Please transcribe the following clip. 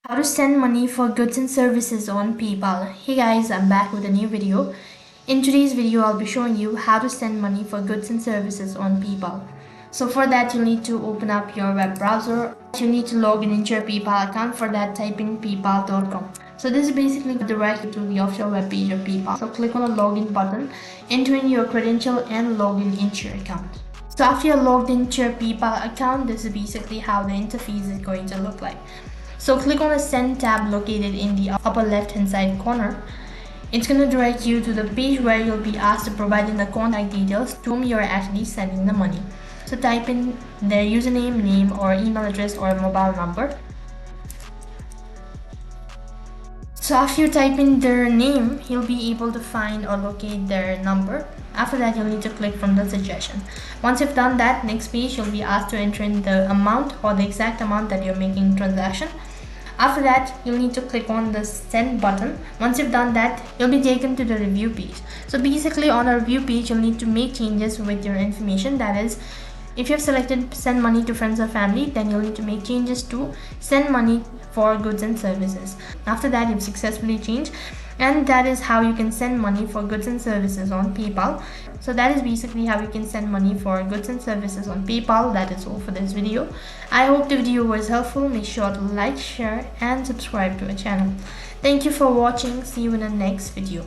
How to send money for goods and services on PayPal. Hey guys, I'm back with a new video. In today's video, I'll be showing you how to send money for goods and services on PayPal. So for that, you'll need to open up your web browser. You need to log in into your PayPal account. For that, type in paypal.com. So this is basically direct you to the official web page of PayPal. So click on the login button, enter in your credential and log in into your account. So after you're logged into your PayPal account, this is basically how the interface is going to look like. So click on the send tab located in the upper left hand side corner. It's going to direct you to the page where you'll be asked to provide in the contact details to whom you're actually sending the money. So type in their username, name or email address or mobile number. So after you type in their name, you'll be able to find or locate their number. After that, you'll need to click from the suggestion. Once you've done that, next page you'll be asked to enter in the amount or the exact amount that you're making transaction. After that, you'll need to click on the send button. Once you've done that, you'll be taken to the review page. So basically on a review page, you'll need to make changes with your information. That is, if you've selected send money to friends or family, then you'll need to make changes to send money for goods and services. After that, you've successfully changed, and that is how you can send money for goods and services on PayPal. So that is basically how you can send money for goods and services on PayPal. That is all for this video. I hope the video was helpful. Make sure to like, share and subscribe to our channel. Thank you for watching. See you in the next video.